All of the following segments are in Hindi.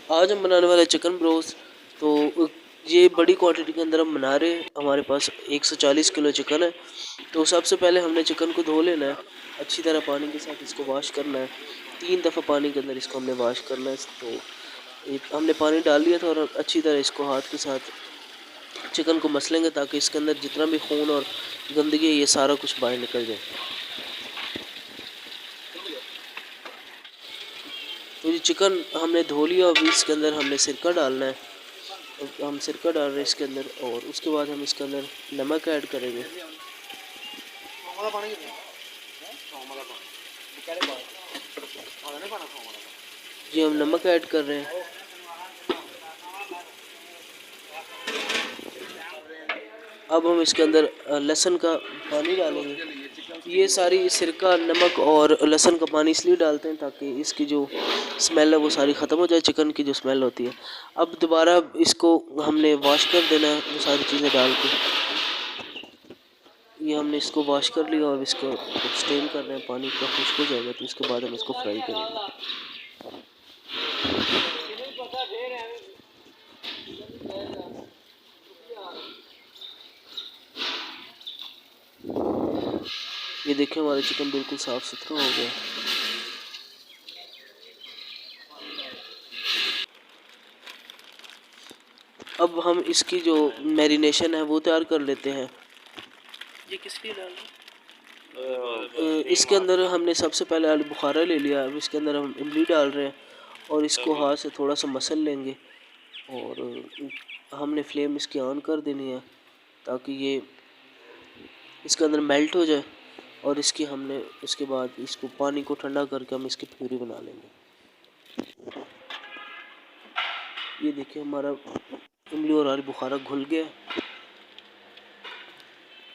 आज हम बनाने वाले चिकन ब्रोस्ट। तो ये बड़ी क्वांटिटी के अंदर हम बना रहे हैं। हमारे पास 140 किलो चिकन है। तो सबसे पहले हमने चिकन को धो लेना है अच्छी तरह, पानी के साथ इसको वॉश करना है। 3 दफ़ा पानी के अंदर इसको हमने वॉश करना है। तो हमने पानी डाल लिया था और अच्छी तरह इसको हाथ के साथ चिकन को मसलेंगे ताकि इसके अंदर जितना भी खून और गंदगी है ये सारा कुछ बाहर निकल जाए। तो ये चिकन हमने धो लिया। अभी इसके अंदर हमने सिरका डालना है। अब हम सिरका डाल रहे हैं इसके अंदर और उसके बाद हम इसके अंदर नमक ऐड करेंगे। जी हम नमक ऐड कर रहे हैं। अब हम इसके अंदर लहसुन का पानी डालेंगे। ये सारी सिरका, नमक और लहसुन का पानी इसलिए डालते हैं ताकि इसकी जो स्मेल है वो सारी ख़त्म हो जाए, चिकन की जो स्मेल होती है। अब दोबारा इसको हमने वॉश कर देना है वो सारी चीज़ें डाल के। ये हमने इसको वॉश कर लिया और इसको स्टेन कर रहे हैं, पानी का खुश्क हो जाएगा तो इसके बाद हम इसको फ्राई करेंगे। ये देखिए हमारा चिकन बिल्कुल साफ़ सुथरा हो गया। अब हम इसकी जो मैरिनेशन है वो तैयार कर लेते हैं। ये किस लिए डाल रहे हैं? इसके अंदर हमने सबसे पहले आलू बुखारा ले लिया। अब इसके अंदर हम इमली डाल रहे हैं और इसको हाथ से थोड़ा सा मसल लेंगे और हमने फ्लेम इसकी ऑन कर देनी है ताकि ये इसके अंदर मेल्ट हो जाए। और इसकी हमने उसके बाद इसको पानी को ठंडा करके हम इसकी प्यूरी बना लेंगे। ये देखिए हमारा इमली और आलू बुखारा घुल गया।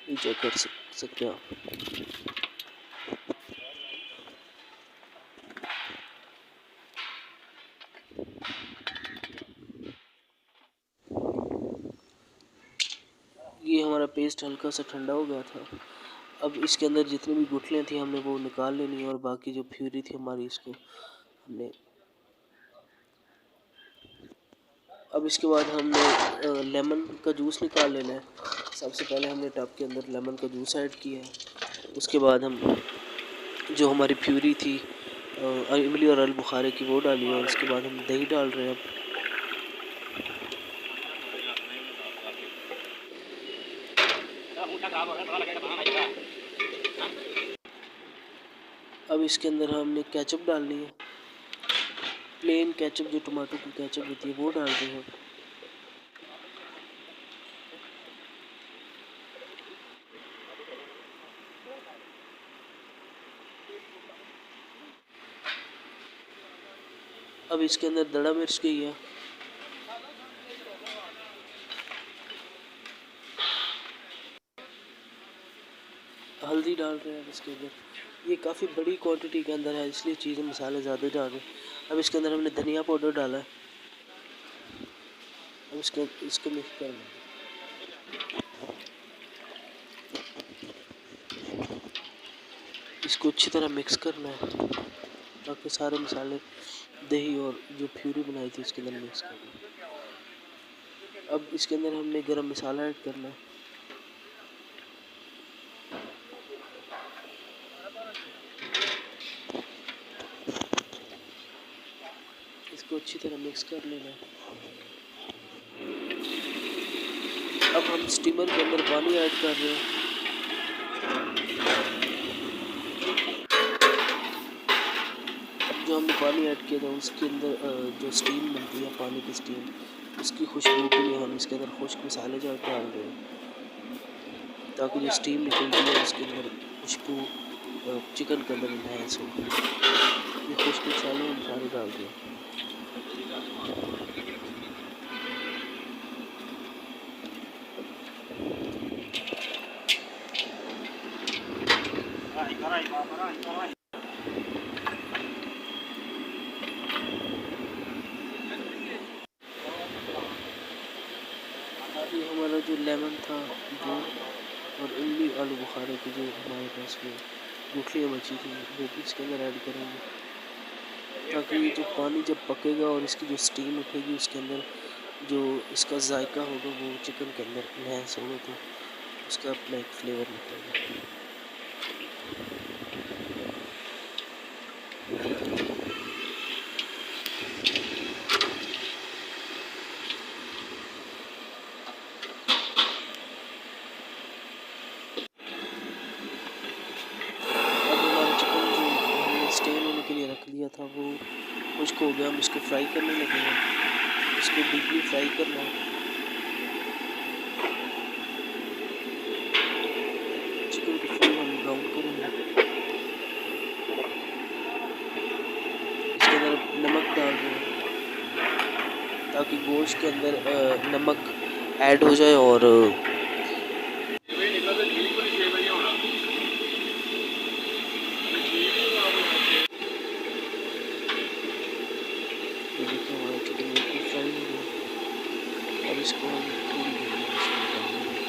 ये चेक कर सकते हैं आप। ये हमारा पेस्ट हल्का सा ठंडा हो गया था। अब इसके अंदर जितनी भी गुठलियाँ थी हमने वो निकाल लेनी और बाकी जो प्यूरी थी हमारी इसको हमने। अब इसके बाद हमने लेमन का जूस निकाल लेना है। सबसे पहले हमने टब के अंदर लेमन का जूस ऐड किया है। उसके बाद हम जो हमारी प्यूरी थी इमली और आलू बुखारे की वो डाली और उसके बाद हम दही डाल रहे हैं। अब इसके अंदर हमने केचप डालनी है, प्लेन केचप जो टमाटो की केचप होती है वो डाल रहे हैं। अब इसके अंदर दड़ा मिर्च गई है। हल्दी डाल रहे हैं इसके अंदर। ये काफ़ी बड़ी क्वांटिटी के अंदर है इसलिए चीज़ें मसाले ज़्यादा डाल रहे हैं। अब इसके अंदर हमने धनिया पाउडर डाला है। अब इसको मिक्स कर लेंगे। इसको अच्छी तरह मिक्स करना है ताकि सारे मसाले, दही और जो प्यूरी बनाई थी इसके अंदर मिक्स करना है। अब इसके अंदर हमने गरम मसाला ऐड करना है। इसको अच्छी तरह मिक्स कर लेना है। अब हम स्टीमर के अंदर पानी ऐड कर रहे हैं। अब जो हमने पानी ऐड किया था उसके अंदर जो स्टीम बनती है, पानी की स्टीम, उसकी खुशबू के लिए हम इसके अंदर खुश्क मसाले जो डाल रहे हैं ताकि जो स्टीम निकलती है उसके अंदर खुशबू चिकन के अंदर इन्हेंस हो। ये खुश्क मसाले हम सारे डाल रहे हैं। ये हमारा जो लेमन था वो और इमली आलू बुखारे की जो हमारे पास में गुठलियाँ बची थी वो भी इसके अंदर ऐड करेंगे। ताकि ये जो पानी जब पकेगा और इसकी जो स्टीम उठेगी उसके अंदर जो इसका जायका होगा वो चिकन के अंदर इन्हेंस होगा, तो उसका अपना एक फ्लेवर निकलेगा। अब हमारा चिकन जो हमने स्टेन होने के लिए रख लिया था वो खुश्क हो गया। हम इसको फ्राई करने लगे हैं, इसको डीपली फ्राई करना है। चिकन को फुल हम ब्राउन करेंगे। इसके अंदर नमक डाल दें ताकि गोश्त के अंदर नमक ऐड हो जाए और ये देखिए हमारा चिकन बिल्कुल फ्राई हो गया। अब इसको हम थोड़ी देर में इसको निकालेंगे।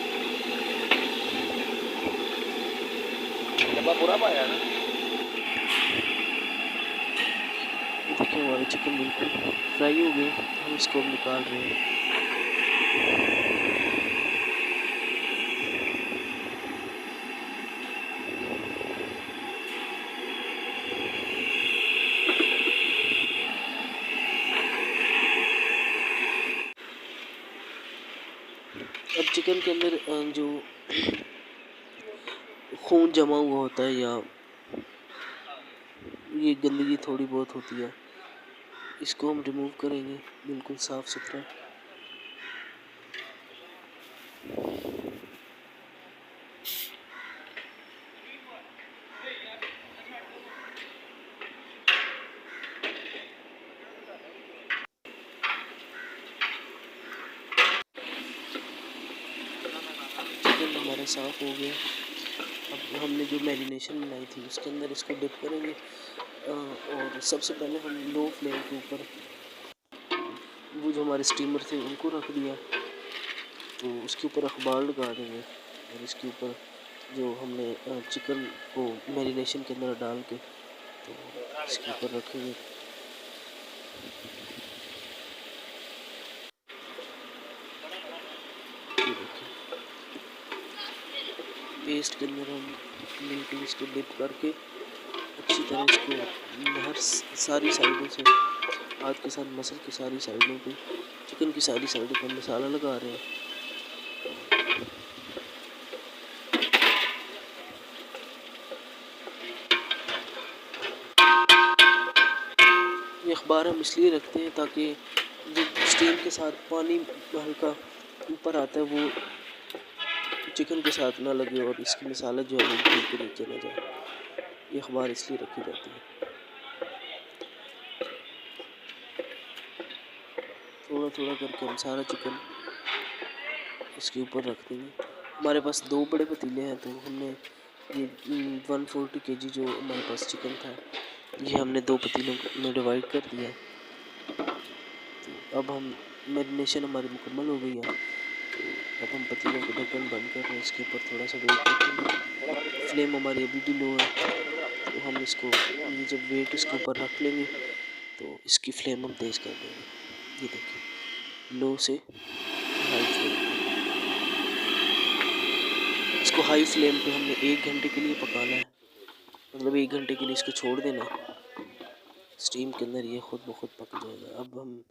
ये देखिए हमारा चिकन बिल्कुल फ्राई हो गया, हम इसको अब निकाल रहे हैं। अब चिकन के अंदर जो खून जमा हुआ होता है या ये गंदगी थोड़ी बहुत होती है, इसको हम रिमूव करेंगे बिल्कुल साफ़ सुथरा। चिकन हमारा साफ़ हो गया। अब हमने जो मैरिनेशन बनाई थी उसके अंदर इसको डिप करेंगे और सबसे पहले हम लो फ्लेम के ऊपर वो जो हमारे स्टीमर थे उनको रख दिया, तो उसके ऊपर अखबार लगा देंगे और इसके ऊपर जो हमने चिकन को मैरिनेशन के अंदर डाल के तो इसके ऊपर रखेंगे। ये देखिए पेस्ट के अंदर हम बिल्कुल इसको डिप करके अच्छी तरह इसको हर सारी साइडों से हाथ के साथ मसल की सारी साइडों पे चिकन की सारी साइडों पर मसाला लगा रहे हैं। ये अखबार हम इसलिए रखते हैं ताकि जो स्टीम के साथ पानी हल्का ऊपर आता है वो चिकन के साथ ना लगे और इसकी मसाला जो है वो घी के नीचे ना जाए। ये अखबार इसलिए रखी जाती है। थोड़ा थोड़ा करके हम सारा चिकन इसके ऊपर रख देंगे। हमारे पास 2 बड़े पतीले हैं तो हमने ये 140 kg जो हमारे पास चिकन था ये हमने 2 पतीलों में डिवाइड कर दिया। तो अब हम मैरिनेशन हमारी मुकम्मल हो गई है, तो अब हम पतीलों को ढक्कन बंद कर रहे हैं। इसके ऊपर थोड़ा सा वेट रखेंगे। फ्लेम हमारी अभी भी लो है, तो हम इसको ये जब वेट इसके ऊपर रख लेंगे तो इसकी फ्लेम हम तेज़ कर देंगे। ये देखिए लो से हाई फ्लेम, इसको हाई फ्लेम पे हमने 1 घंटे के लिए पकाना है। मतलब 1 घंटे के लिए इसको छोड़ देना है, स्टीम के अंदर ये खुद ब खुद पक जाएगा। अब हम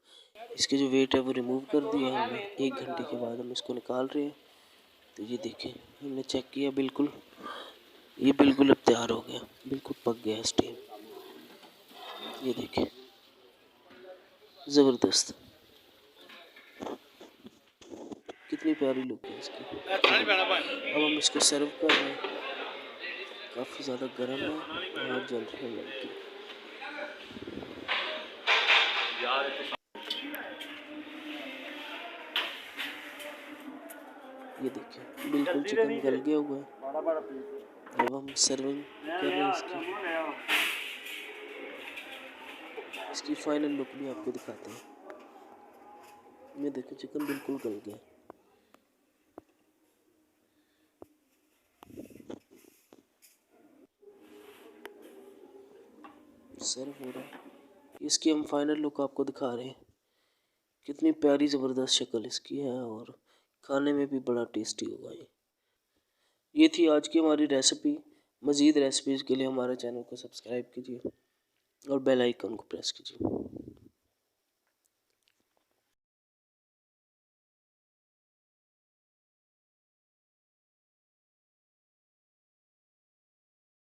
इसके जो वेट है वो रिमूव कर दिया है हमने। 1 घंटे के बाद हम इसको निकाल रहे हैं। तो ये देखें हमने चेक किया, बिल्कुल ये बिल्कुल अब तैयार हो गया, बिल्कुल पक गया है स्टीम। ये देखें ज़बरदस्त, कितनी प्यारी लुक है इसकी। अब हम इसको सर्व कर रहे हैं। काफ़ी ज़्यादा गर्म है और जल रही है लड़की। ये देखिए बिल्कुल चिकन गल गया हुआ है। अब हम सर्विंग कर रहे हैं इसकी फाइनल लुक भी आपको दिखाते हैं। ये देखिए चिकन बिल्कुल गल गया। सर्व हो रहा है। इसकी हम फाइनल लुक आपको दिखा रहे हैं। कितनी प्यारी ज़बरदस्त शक्ल इसकी है और खाने में भी बड़ा टेस्टी होगा ये थी आज की हमारी रेसिपी। मज़ीद रेसिपीज़ के लिए हमारे चैनल को सब्सक्राइब कीजिए और बेल आइकन को प्रेस कीजिए।